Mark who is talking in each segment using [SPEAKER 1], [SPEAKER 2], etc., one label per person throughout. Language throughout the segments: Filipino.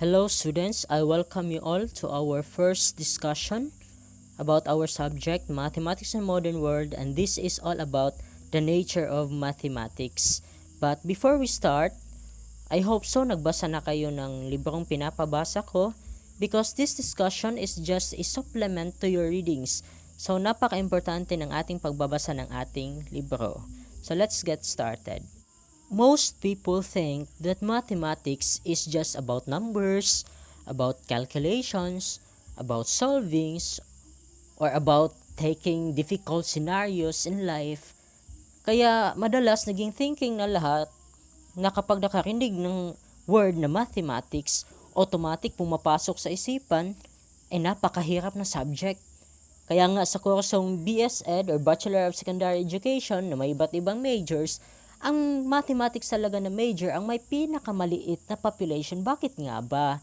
[SPEAKER 1] Hello students, I welcome you all to our first discussion about our subject Mathematics in Modern World, and this is all about the nature of mathematics. But before we start, I hope so nagbasa na kayo ng librong pinapabasa ko because this discussion is just a supplement to your readings. So napaka-importante ng ating pagbabasa ng ating libro. So let's get started. Most people think that mathematics is just about numbers, about calculations, about solvings, or about taking difficult scenarios in life. Kaya madalas naging thinking na lahat na kapag nakarinig ng word na mathematics, automatic pumapasok sa isipan ay napakahirap na subject. Kaya nga sa kursong BS Ed or Bachelor of Secondary Education na may iba't ibang majors, ang mathematics talaga na major ang may pinakamaliit na population. Bakit nga ba?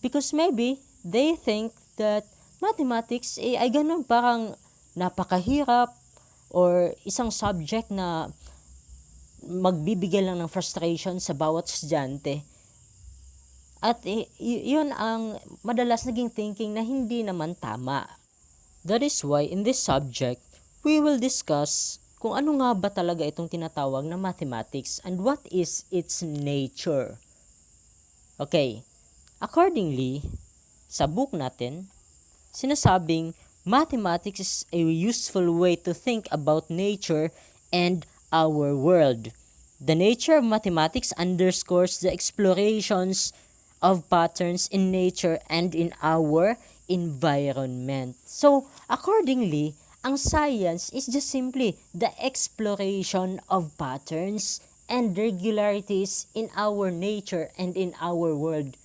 [SPEAKER 1] Because maybe they think that mathematics ay ganun, parang napakahirap or isang subject na magbibigay lang ng frustration sa bawat estudyante. At yun ang madalas naging thinking na hindi naman tama. That is why in this subject, we will discuss kung ano nga ba talaga itong tinatawag na mathematics and what is its nature. Okay, accordingly, sa book natin, sinasabing mathematics is a useful way to think about nature and our world. The nature of mathematics underscores the explorations of patterns in nature and in our environment. So, accordingly, ang science is just simply the exploration of patterns and regularities in our nature and in our world.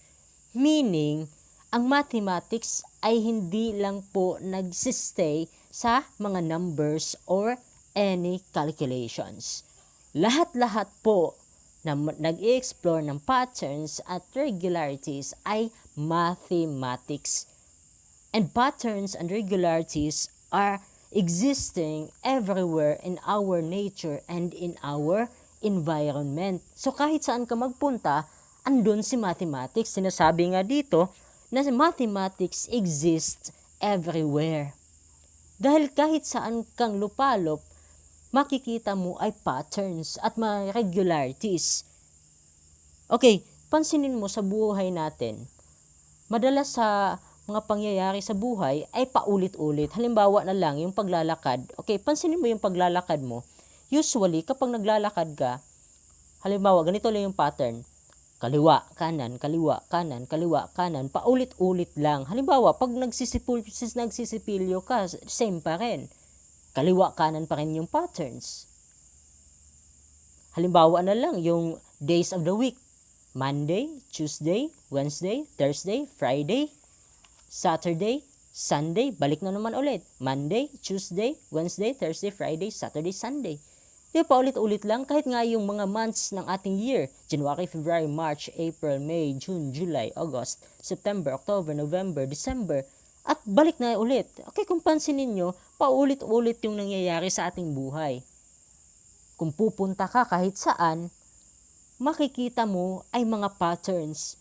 [SPEAKER 1] Meaning, ang mathematics ay hindi lang po nagsistay sa mga numbers or any calculations. Lahat-lahat po na nag-i-explore ng patterns at regularities ay mathematics. And patterns and regularities are existing everywhere in our nature and in our environment. So kahit saan ka magpunta, andun si mathematics. Sinasabi nga dito na mathematics exists everywhere. Dahil kahit saan kang lupalop, makikita mo ay patterns at mga regularities. Okay, pansinin mo sa buhay natin. Madalas sa mga pangyayari sa buhay ay paulit-ulit. Halimbawa na lang yung paglalakad. Okay, pansinin mo yung paglalakad mo. Usually, kapag naglalakad ka, halimbawa, ganito lang yung pattern. Kaliwa, kanan, kaliwa, kanan, kaliwa, kanan. Paulit-ulit lang. Halimbawa, pag nagsisipilyo ka, same pa rin. Kaliwa, kanan pa rin yung patterns. Halimbawa na lang yung days of the week. Monday, Tuesday, Wednesday, Thursday, Friday, Saturday, Sunday, balik na naman ulit. Monday, Tuesday, Wednesday, Thursday, Friday, Saturday, Sunday. Di pa ulit-ulit lang kahit nga yung mga months ng ating year. January, February, March, April, May, June, July, August, September, October, November, December. At balik na ulit. Okay, kung pansinin nyo, paulit-ulit yung nangyayari sa ating buhay. Kung pupunta ka kahit saan, makikita mo ay mga patterns.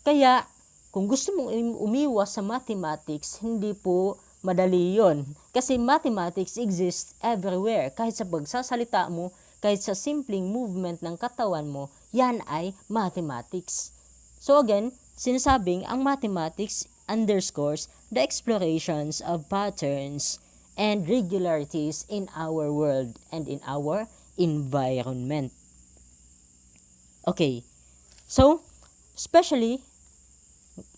[SPEAKER 1] Kaya, kung gusto mong umiwas sa mathematics, hindi po madali yon. Kasi mathematics exists everywhere. Kahit sa pagsasalita mo, kahit sa simpleng movement ng katawan mo, yan ay mathematics. So again, sinasabing ang mathematics underscores the explorations of patterns and regularities in our world and in our environment. Okay, so, especially,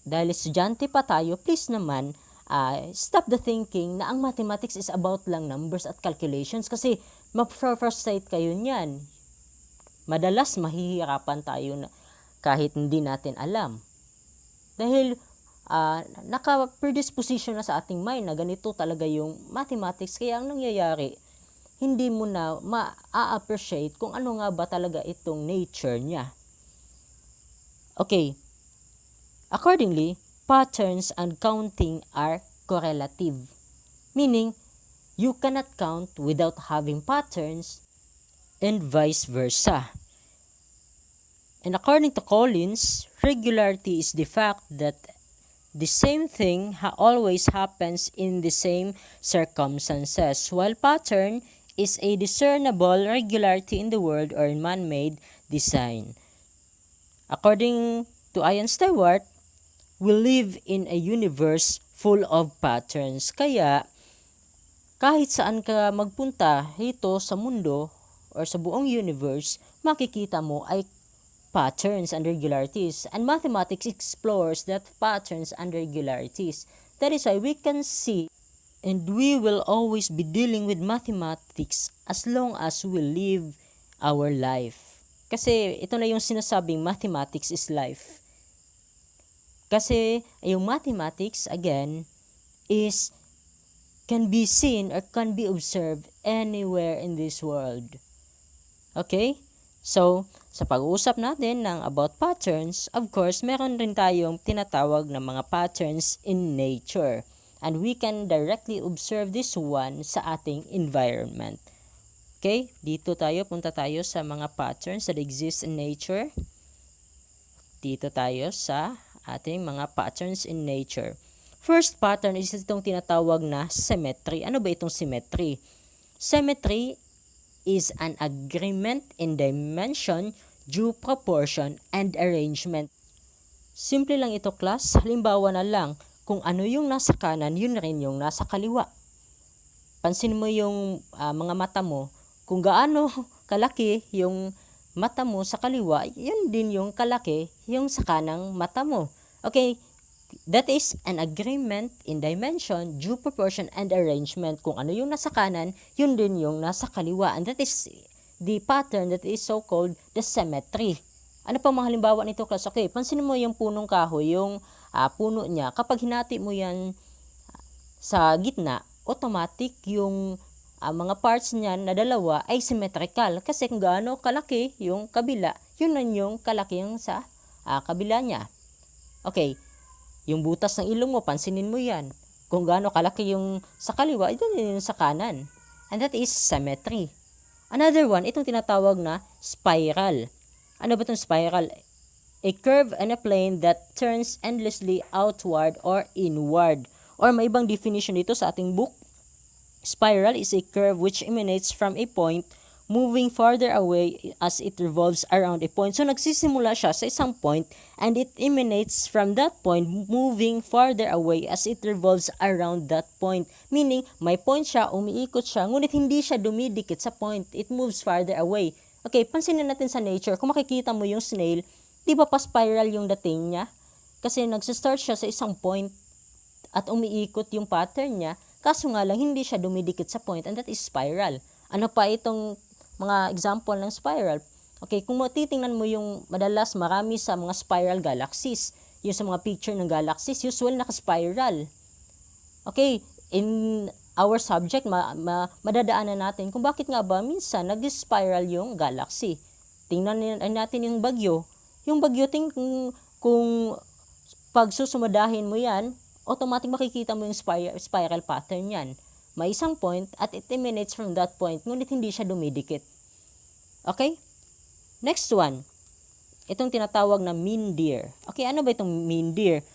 [SPEAKER 1] dahil estudyante pa tayo, please naman, stop the thinking na ang mathematics is about lang numbers at calculations kasi ma-frustrate kayo niyan. Madalas mahihirapan tayo na kahit hindi natin alam. Dahil naka-predisposition na sa ating mind na ganito talaga yung mathematics, kaya ang nangyayari, hindi mo na ma-appreciate kung ano nga ba talaga itong nature niya. Okay. Accordingly, patterns and counting are correlative, meaning you cannot count without having patterns and vice versa. And according to Collins, Regularity is the fact that the same thing always happens in the same circumstances, while pattern is a discernible regularity in the world or in man-made design. According to Ian Stewart, we live in a universe full of patterns. Kaya, kahit saan ka magpunta dito sa mundo or sa buong universe, makikita mo ay patterns and regularities. And mathematics explores that patterns and regularities. That is why we can see and we will always be dealing with mathematics as long as we live our life. Kasi ito na yung sinasabing mathematics is life. Kasi yung mathematics, again, can be seen or can be observed anywhere in this world. Okay? So, sa pag-uusap natin ng about patterns, of course, meron rin tayong tinatawag na mga patterns in nature. And we can directly observe this one sa ating environment. Okay? Punta tayo sa mga patterns that exist in nature. Dito tayo sa ating mga patterns in nature. First pattern is itong tinatawag na symmetry. Ano ba itong symmetry? Symmetry is an agreement in dimension, due proportion, and arrangement. Simple lang ito, class. Halimbawa na lang, kung ano yung nasa kanan, yun rin yung nasa kaliwa. Pansin mo yung mga mata mo, kung gaano kalaki yung mata mo sa kaliwa, yun din yung kalaki yung sa kanang mata mo. Okay, that is an agreement in dimension, due proportion, and arrangement. Kung ano yung nasa kanan, yun din yung nasa kaliwa. And that is the pattern that is so-called the symmetry. Ano pa mga halimbawa nito, class? Okay, pansinin mo yung punong kahoy, yung puno niya. Kapag hinati mo yan sa gitna, automatic yung mga parts niya na dalawa ay symmetrical. Kasi kung gaano kalaki yung kabila, yun na yung kalaki yung sa kabila niya. Okay, yung butas ng ilong mo, pansinin mo yan. Kung gaano kalaki yung sa kaliwa, ito yung sa kanan. And that is symmetry. Another one, itong tinatawag na spiral. Ano ba itong spiral? A curve and a plane that turns endlessly outward or inward. Or may ibang definition dito sa ating book. Spiral is a curve which emanates from a point moving farther away as it revolves around a point. So, nagsisimula siya sa isang point and it emanates from that point moving farther away as it revolves around that point. Meaning, may point siya, umiikot siya, ngunit hindi siya dumidikit sa point. It moves farther away. Okay, pansinin natin sa nature. Kung makikita mo yung snail, di ba pa spiral yung dating niya? Kasi nagsistart siya sa isang point at umiikot yung pattern niya. Kaso nga lang, hindi siya dumidikit sa point and that is spiral. Ano pa itong mga example ng spiral? Okay, kung titingnan mo yung madalas marami sa mga spiral galaxies, yung sa mga picture ng galaxies, usually naka-spiral. Okay, in our subject, madadaanan natin kung bakit nga ba minsan nag-spiral yung galaxy. Tingnan natin yung bagyo. Yung bagyo, kung pag susumadahin mo yan, automatic makikita mo yung spiral pattern yan. May isang point at it emanates from that point, ngunit hindi siya dumidikit. Okay? Next one. Itong tinatawag na mean dir. Okay, ano ba itong mean dir?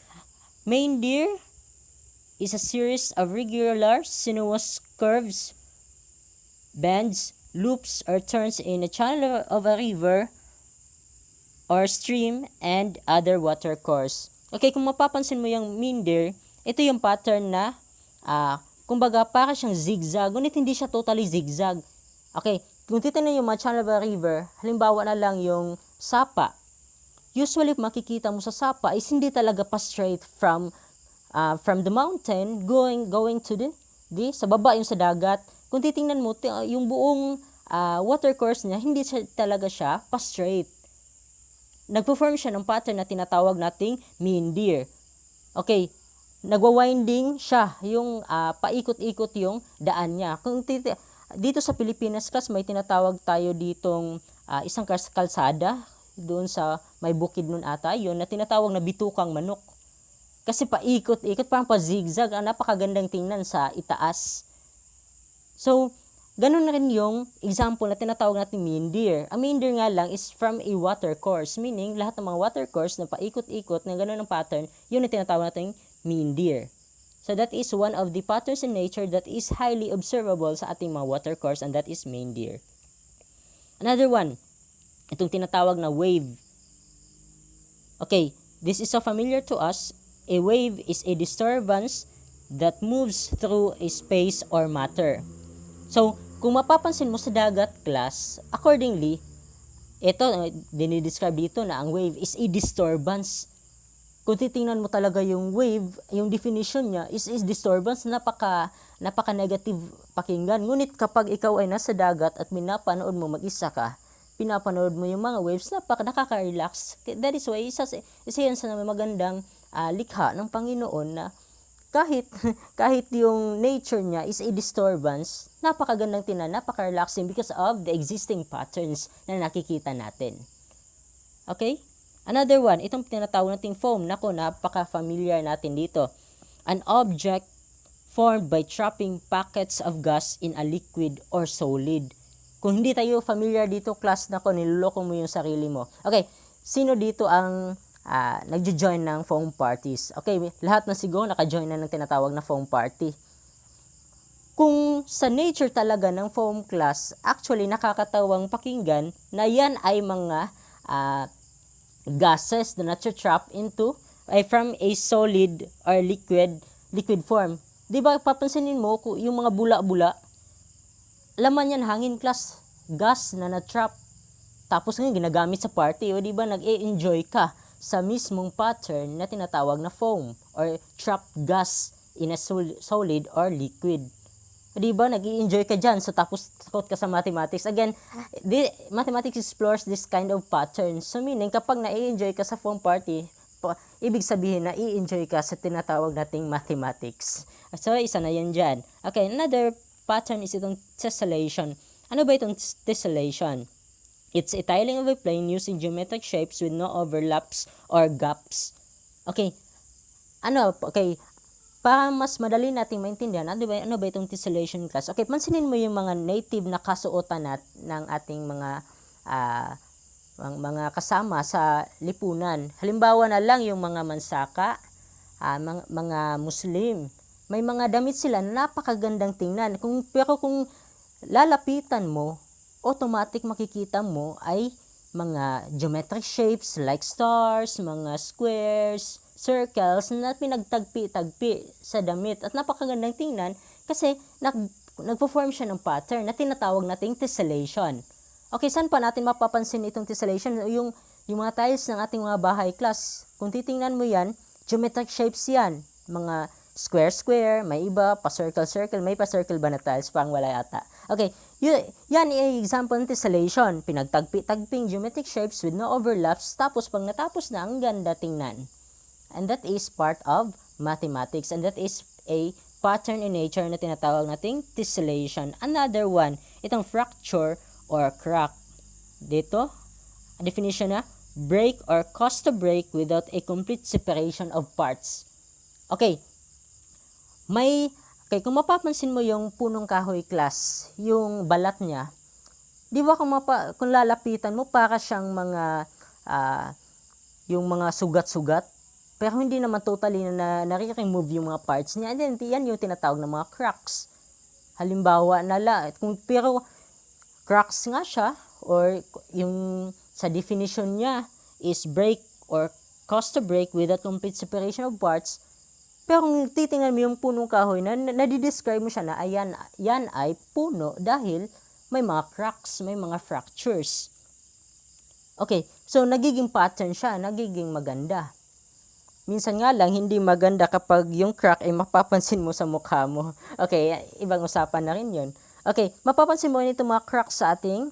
[SPEAKER 1] Mean dir is a series of regular sinuous curves, bends, loops, or turns in a channel of a river or stream and other water course. Okay, kung mapapansin mo yung mean dir, ito yung pattern na kumbaga para siyang zigzag, ngunit hindi siya totally zigzag. Okay, kung titignan yung mga channel of a river, halimbawa na lang yung sapa. Usually, makikita mo sa sapa is hindi talaga pa straight from the mountain going to sa baba yung sa dagat. Kung titingnan mo, yung buong water course niya, hindi talaga siya pa straight. Nagpo-form siya ng pattern na tinatawag nating mean dir. Okay, nagwa-winding siya, yung paikot-ikot yung daan niya. Kung dito sa Pilipinas, class, may tinatawag tayo ditong isang kalsada, doon sa may bukid nun ata, yun, na tinatawag na bitukang manok. Kasi paikot-ikot, parang pa-zigzag, napakagandang tingnan sa itaas. So, Ganun na rin yung example na tinatawag natin meander. Ang meander nga lang is from a water course, meaning lahat ng mga water course na paikot-ikot na ganun ang pattern, yun ang tinatawag natin meander. So that is one of the patterns in nature that is highly observable sa ating mga water course, and that is meander. Another one, itong tinatawag na wave. Okay, this is so familiar to us. A wave is a disturbance that moves through a space or matter. So, kung mapapansin mo sa dagat class, accordingly, ito, dinidescribe dito na ang wave is a disturbance. Kung titingnan mo talaga yung wave, yung definition niya is disturbance, napaka-negative pakinggan. Ngunit kapag ikaw ay nasa dagat at pinapanood mo mag-isa ka, pinapanood mo yung mga waves, nakaka-relax. That is why, isa yan sa magandang likha ng Panginoon na kahit yung nature niya is a disturbance, napakagandang tingnan, napaka-relaxing because of the existing patterns na nakikita natin. Okay? Another one, itong tinatawag nating foam. Nako, napaka-familiar natin dito. An object formed by trapping packets of gas in a liquid or solid. Kung hindi tayo familiar dito, class, nako, niloloko mo yung sarili mo. Okay, sino dito ang nagjo-join ng foam parties? Okay, lahat na siguro naka-join na ng tinatawag na foam party. Kung sa nature talaga ng foam class, actually nakakatawang pakinggan na yan ay mga gases na natra-trap into from a solid or liquid form. Di ba papansinin mo yung mga bula-bula, laman yan hangin class, gas na na-trap. Tapos ngayon ginagamit sa party, o di ba nag-e-enjoy ka sa mismong pattern na tinatawag na foam or trapped gas in a solid or liquid. Di ba nag-i-enjoy ka dyan, so tapos takot ka sa mathematics. Again, mathematics explores this kind of pattern. So meaning, kapag na-i-enjoy ka sa foam party, ibig sabihin na i-enjoy ka sa tinatawag nating mathematics. So isa na yan dyan. Okay, another pattern is itong tessellation. Ano ba itong tessellation? It's a tiling of a plane using geometric shapes with no overlaps or gaps. Okay, para mas madali nating maintindihan, ano ba itong tessellation class? Okay, pansinin mo yung mga native na kasuotan ng ating mga kasama sa lipunan. Halimbawa na lang yung mga mansaka, mga Muslim. May mga damit sila na napakagandang tingnan. Pero kung lalapitan mo, automatic makikita mo ay mga geometric shapes like stars, mga squares, circles na pinagtagpi-tagpi sa damit, at napakagandang tingnan kasi nagpo-form siya ng pattern na tinatawag nating tessellation. Okay, saan pa natin mapapansin itong tessellation? Yung mga tiles ng ating mga bahay class. Kung titingnan mo yan, geometric shapes yan. Mga square, may iba, pa-circle, may pa-circle ba na tiles? Parang wala yata. Okay, yan ay example ng tessellation. Pinagtagpi-tagping geometric shapes with no overlaps, tapos pag natapos na, ang ganda tingnan. And that is part of mathematics, and that is a pattern in nature na tinatawag nating tessellation. Another one, itong fracture or crack. Dito, definition na, break or cause to break without a complete separation of parts. Okay, kung mapapansin mo yung punong kahoy class, yung balat niya, di ba kung lalapitan mo, para siyang yung mga sugat-sugat, pero hindi naman totally na nare-remove yung mga parts niya. And then, yan yung tinatawag ng mga cracks. Halimbawa pero cracks nga siya, or yung sa definition niya is break or cause to break without complete separation of parts. Pero kung titingnan mo yung punong kahoy, nadidescribe mo siya na yan ay puno dahil may mga cracks, may mga fractures. Okay, so nagiging pattern siya, nagiging maganda. Minsan nga lang, hindi maganda kapag yung crack ay mapapansin mo sa mukha mo. Okay, ibang usapan na rin yun. Okay, mapapansin mo nito mga cracks sa ating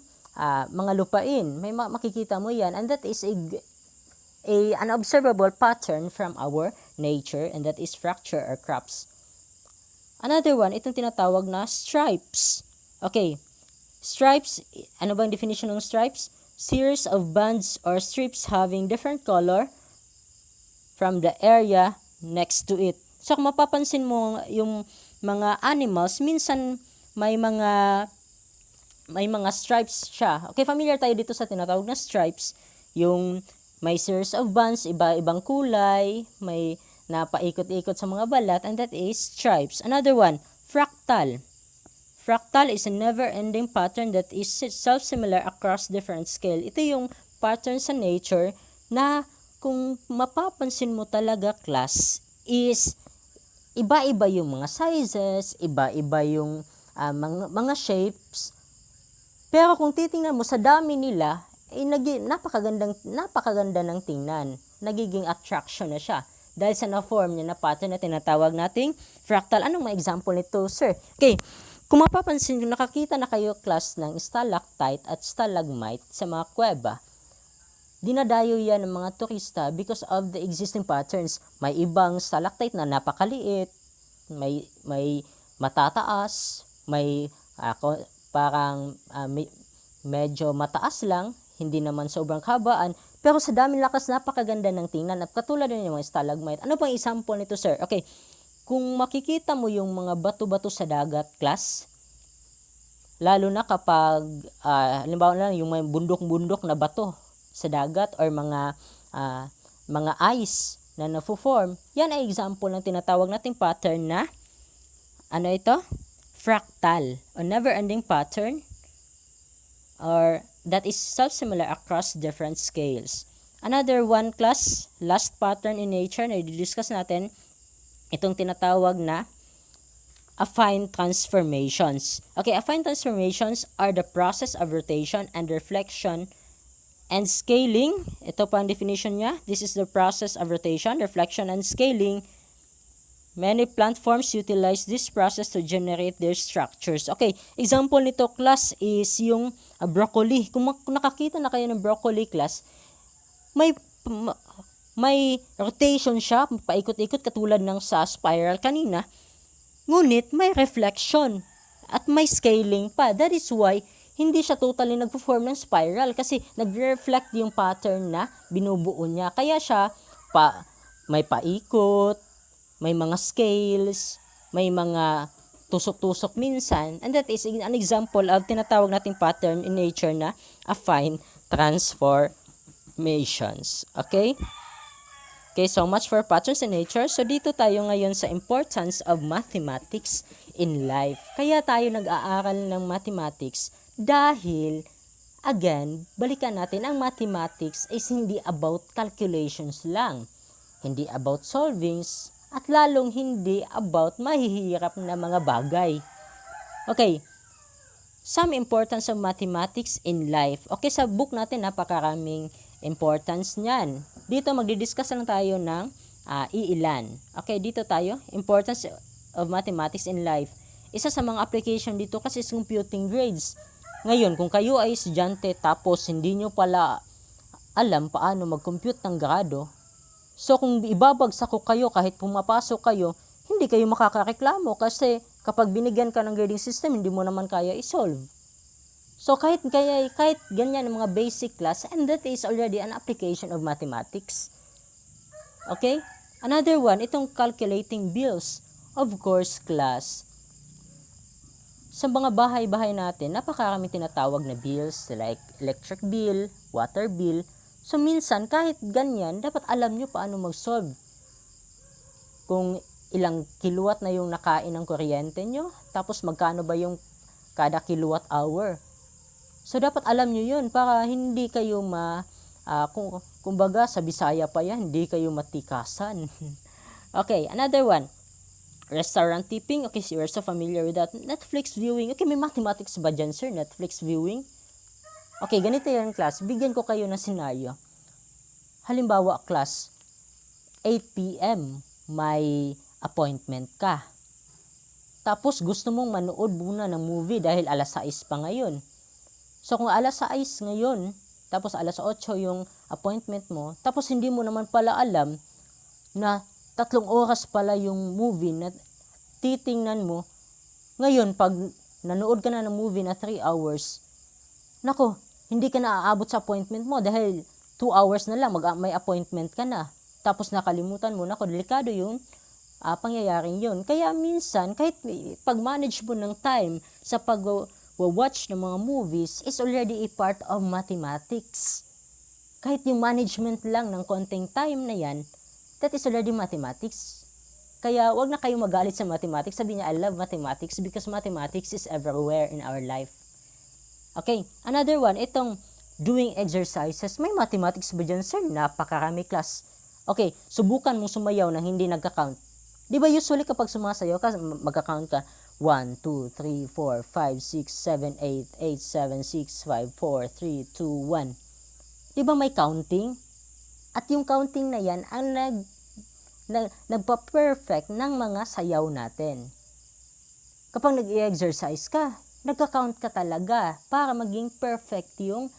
[SPEAKER 1] mga lupain. May makikita mo yan, and that is an observable pattern from our nature, and that is fracture or cracks. Another one, itong tinatawag na stripes. Okay, stripes, ano bang definition ng stripes? Series of bands or strips having different color from the area next to it. So kung mapapansin mo yung mga animals, minsan may mga may mga stripes siya. Okay, familiar tayo dito sa tinatawag na stripes. Yung may series of bands, iba-ibang kulay, may napaikot-ikot sa mga balat, and that is stripes. Another one, fractal. Fractal is a never-ending pattern that is self-similar across different scale. Ito yung pattern sa nature na kung mapapansin mo talaga, class, is iba-iba yung mga sizes, iba-iba yung mga shapes. Pero kung titingnan mo sa dami nila, napakaganda ng tingnan. Nagiging attraction na siya dahil sa na-form niya na pattern na tinatawag nating fractal. Anong mga example nito, sir? Okay, kung mapapansin nyo, nakakita na kayo, class, ng stalactite at stalagmite sa mga kuweba. Dinadayo yan ng mga turista because of the existing patterns. May ibang stalactite na napakaliit, may matataas, may medyo mataas lang, hindi naman sobrang kabaan, pero sa daming lakas napakaganda ng tingnan. At katulad din yung mga stalagmite. Ano pang example nito, sir? Okay, kung makikita mo yung mga bato-bato sa dagat, class, lalo na kapag halimbawa na yung may bundok-bundok na bato sa dagat or mga ice na nafo-form, yan ay example ng tinatawag nating pattern na ano ito? Fractal, a never-ending pattern or that is self-similar across different scales. Another one, class, last pattern in nature na i-discuss natin, itong tinatawag na affine transformations. Okay, affine transformations are the process of rotation and reflection and scaling. Ito pa ang definition niya. This is the process of rotation, reflection, and scaling. Many plant forms utilize this process to generate their structures. Okay, example nito, class, is yung broccoli. Kung nakakita na kayo ng broccoli, class, may rotation siya, paikot-ikot katulad ng sa spiral kanina. Ngunit may reflection at may scaling pa. That is why hindi siya totally nagpo-form ng spiral kasi nagre-reflect yung pattern na binubuo niya. Kaya siya may paikot, may mga scales, may mga tusok-tusok minsan, and that is an example of tinatawag nating pattern in nature na affine transformations. Okay? Okay, so much for patterns in nature. So dito tayo ngayon sa importance of mathematics in life. Kaya tayo nag-aaral ng mathematics dahil, again, balikan natin, ang mathematics is hindi about calculations lang. Hindi about solvings, at lalong hindi about mahihirap na mga bagay. Okay, some importance of mathematics in life. Okay, sa book natin, napakaraming importance niyan. Dito, magdidiscuss lang tayo ng iilan. Okay, dito tayo, importance of mathematics in life. Isa sa mga application dito kasi is computing grades. Ngayon, kung kayo ay estudyante tapos hindi nyo pala alam paano mag-compute ng grado, so kung ibabagsak ko kayo kahit pumapasok kayo, hindi kayo makakareklamo kasi kapag binigyan ka ng grading system, hindi mo naman kaya i-solve. So kahit ganyan ang mga basic class, and that is already an application of mathematics. Okay? Another one, itong calculating bills. Of course, class, sa mga bahay-bahay natin, napakarami tinatawag na bills like electric bill, water bill. So minsan, kahit ganyan, dapat alam nyo paano mag-solve. Kung ilang kilowatt na yung nakain ng kuryente nyo, tapos magkano ba yung kada kilowatt hour. So dapat alam nyo yun para hindi kayo kumbaga sa Bisaya pa yan, hindi kayo matikasan. Okay, another one. Restaurant tipping. Okay, so you're so familiar with that. Netflix viewing. Okay, may mathematics ba dyan, sir? Netflix viewing? Okay, ganito yan, class. Bigyan ko kayo ng senaryo. Halimbawa, class, 8 p.m. may appointment ka. Tapos gusto mong manood muna ng movie dahil alas 6 pa ngayon. So kung alas 6 ngayon, tapos alas 8 yung appointment mo, tapos hindi mo naman pala alam na 3 oras pala yung movie na titingnan mo. Ngayon, pag nanood ka na ng movie na 3 hours, nako, hindi ka na aabot sa appointment mo dahil 2 hours na lang, may appointment ka na. Tapos nakalimutan mo, nako, delikado yung pangyayaring yun. Kaya minsan, kahit pag-manage mo ng time sa pag-watch ng mga movies is already a part of mathematics. Kahit yung management lang ng konting time na yan, that is already mathematics. Kaya wag na kayong magalit sa mathematics. Sabi niya, I love mathematics because mathematics is everywhere in our life. Okay, another one, itong doing exercises. May mathematics ba dyan, sir? Napakarami class. Okay, subukan mong sumayaw nang hindi nagka-count. Di ba usually kapag sumasayaw ka, magka-count ka, 1, 2, 3, 4, 5, 6, 7, 8, 8, 7, 6, 5, 4, 3, 2, 1. Di ba may counting? At yung counting na yan ang nagpa-perfect ng mga sayaw natin. Kapag nag-i-exercise ka, nagka-count ka talaga para maging perfect yung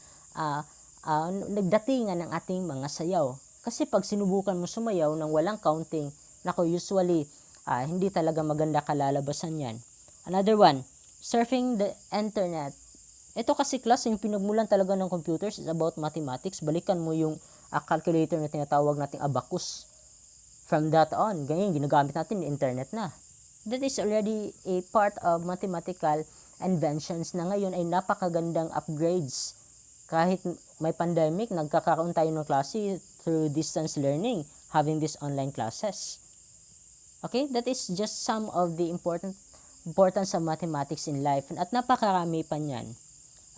[SPEAKER 1] nagdatingan ng ating mga sayaw. Kasi pag sinubukan mo sumayaw ng walang counting, usually, hindi talaga maganda kalalabasan yan. Another one, surfing the internet. Ito kasi class, yung pinagmulan talaga ng computers is about mathematics. Balikan mo yung calculator na tinatawag nating abacus. From that on, ganyan, ginagamit natin yung internet na. That is already a part of mathematical inventions na ngayon ay napakagandang upgrades. Kahit may pandemic, nagkakaroon tayo ng klase through distance learning, having these online classes. Okay, that is just some of the importance of mathematics in life, at napakarami pa niyan.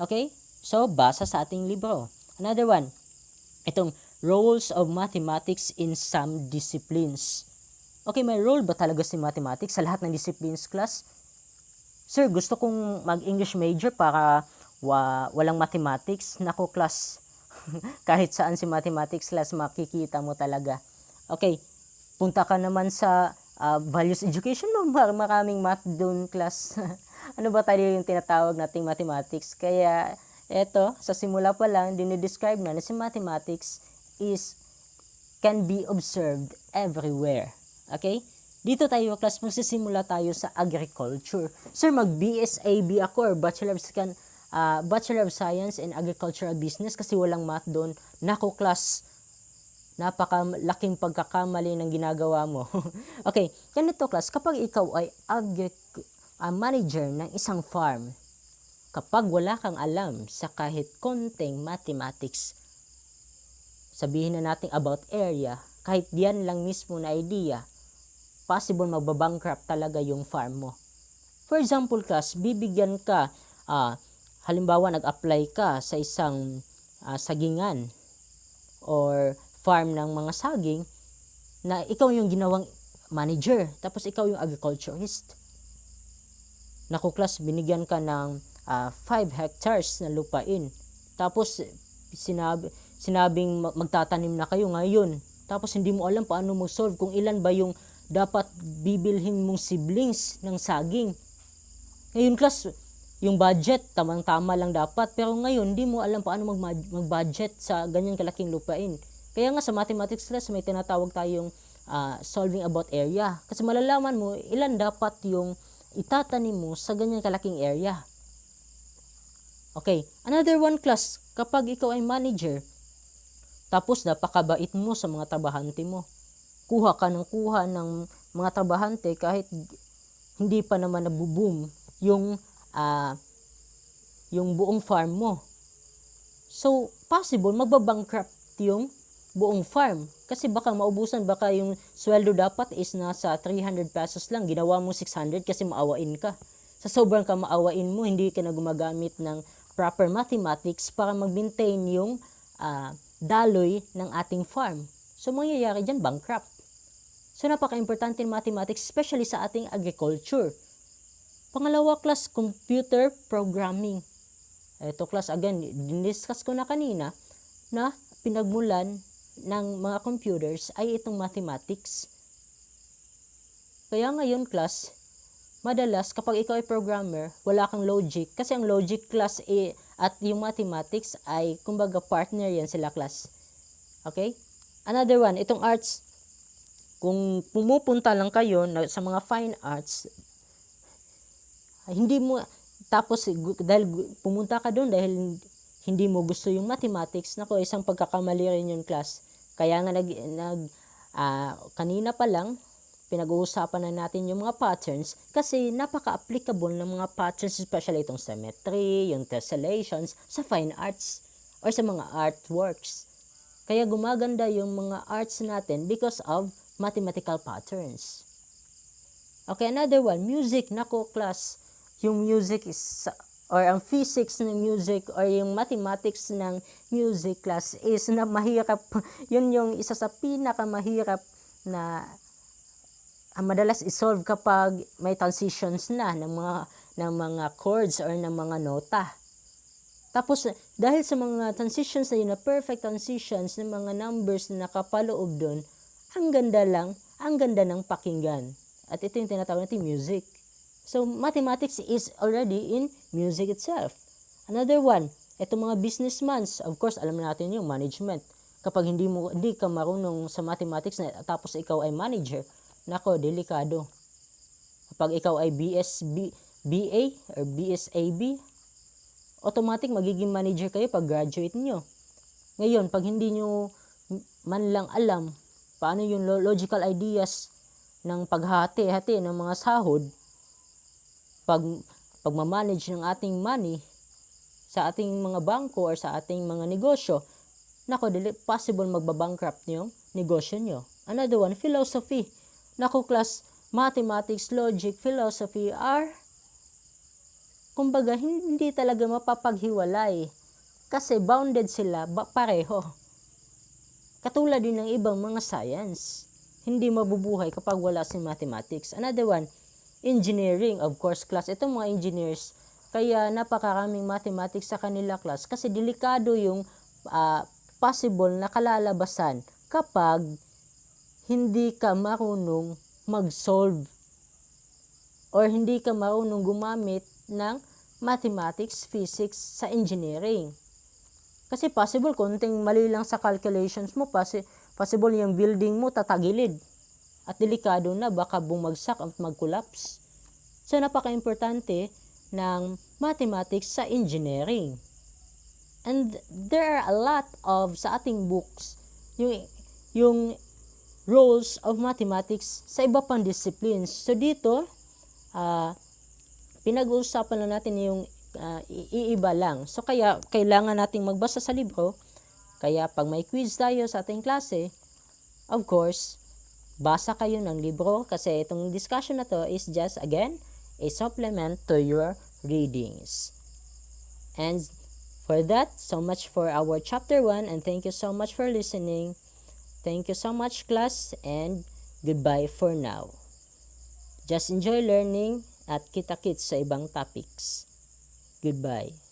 [SPEAKER 1] Okay, so basa sa ating libro. Another one, itong roles of mathematics in some disciplines. Okay, may role ba talaga si mathematics sa lahat ng disciplines, class? Sir, gusto kong mag-English major para walang mathematics. Nako, class. Kahit saan si mathematics, class, makikita mo talaga. Okay, punta ka naman sa values education, maraming math doon, class. Ano ba tayo yung tinatawag nating mathematics? Kaya, eto, sa simula pa lang, dinidescribe na si mathematics can be observed everywhere. Okay? Dito tayo, class, magsisimula tayo sa agriculture. Sir, mag-BSAB ako or Bachelor of Science in Agricultural Business kasi walang math doon. Nako, class, napakalaking pagkakamali ng ginagawa mo. Okay, ganito, class, kapag ikaw ay manager ng isang farm, kapag wala kang alam sa kahit konting mathematics, sabihin na natin about area, kahit yan lang mismo na idea, possible magbabankrupt talaga yung farm mo. For example, class, bibigyan ka, halimbawa nag-apply ka sa isang sagingan or farm ng mga saging na ikaw yung ginawang manager, tapos ikaw yung agriculturist. Naku, class, binigyan ka ng 5 hectares na lupain. Tapos sinabing magtatanim na kayo ngayon. Tapos hindi mo alam paano mag-solve kung ilan ba yung dapat bibilhin mong siblings ng saging. Ngayon, class, yung budget, tamang-tama lang dapat. Pero ngayon, hindi mo alam paano mag-budget sa ganyan kalaking lupain. Kaya nga sa mathematics class, may tinatawag tayong solving about area. Kasi malalaman mo, ilan dapat yung itatanim mo sa ganyan kalaking area. Okay, another one, class, kapag ikaw ay manager, tapos napakabait mo sa mga trabahante mo. Kuha ng mga trabahante kahit hindi pa naman nabuboom yung buong farm mo. So, possible magbabankrupt yung buong farm. Kasi baka maubusan, baka yung sweldo dapat is nasa 300 pesos lang. Ginawa mo 600 kasi maawain ka. Sa sobrang ka maawain mo, hindi ka na gumagamit ng proper mathematics para mag-maintain yung daloy ng ating farm. So, mangyayari dyan, bankrupt. So, napaka-importante ng mathematics, especially sa ating agriculture. Pangalawa, class, computer programming. Ito, class, again, diniscuss ko na kanina na pinagmulan ng mga computers ay itong mathematics. Kaya ngayon, class, madalas kapag ikaw ay programmer, wala kang logic. Kasi ang logic, class, at yung mathematics ay, kumbaga, partner yan sila, class. Okay? Another one, itong arts. Kung pumupunta lang kayo sa mga fine arts, hindi mo, tapos dahil pumunta ka doon dahil hindi mo gusto yung mathematics, nako, isang pagkakamali rin yung class. Kaya nga kanina pa lang, pinag-uusapan na natin yung mga patterns kasi napaka-applicable ng mga patterns, especially itong symmetry, yung tessellations, sa fine arts or sa mga artworks. Kaya gumaganda yung mga arts natin because of mathematical patterns. Okay, another one, music. Nako, class, yung music is, or ang physics ng music or yung mathematics ng music, class, is na mahirap. Yun yung isa sa pinakamahirap na madalas isolve kapag may transitions na ng mga chords or ng mga nota. Tapos dahil sa mga transitions na yun, na perfect transitions ng mga numbers na nakapaloob doon, ang ganda ng pakinggan. At ito yung tinatawag natin music. So mathematics is already in music itself. Another one, itong mga businessmen, of course alam natin yung management. Kapag hindi ka marunong sa mathematics na tapos ikaw ay manager, nako, delikado. Kapag ikaw ay BA or BSAB, automatic magiging manager kayo pag graduate nyo. Ngayon, pag hindi nyo man lang alam paano yung logical ideas ng paghati-hati ng mga sahod, pagmamanage ng ating money sa ating mga bangko or sa ating mga negosyo, nako, possible magbabankrupt yung negosyo nyo. Another one, philosophy. Nako, class, mathematics, logic, philosophy are, kumbaga, hindi talaga mapapaghiwalay kasi bounded sila pareho. Katulad din ng ibang mga science, hindi mabubuhay kapag wala si mathematics. Another one, engineering, of course, class. Itong mga engineers, kaya napakaraming mathematics sa kanila, class, kasi delikado yung possible na kalalabasan kapag hindi ka marunong mag-solve or hindi ka marunong gumamit ng mathematics, physics sa engineering. Kasi possible, konting mali lang sa calculations mo, possible yung building mo tatagilid. At delikado na, baka bumagsak at mag-collapse. So, napaka-importante ng mathematics sa engineering. And there are a lot of, sa ating books, yung roles of mathematics sa iba pang disciplines. So, dito, pinag-uusapan na natin yung iiba lang. So, kaya kailangan nating magbasa sa libro. Kaya pag may quiz tayo sa ating klase, of course, basa kayo ng libro kasi itong discussion na to is just, again, a supplement to your readings. And for that, so much for our chapter 1, and thank you so much for listening. Thank you so much, class, and goodbye for now. Just enjoy learning at kita-kits sa ibang topics. Goodbye.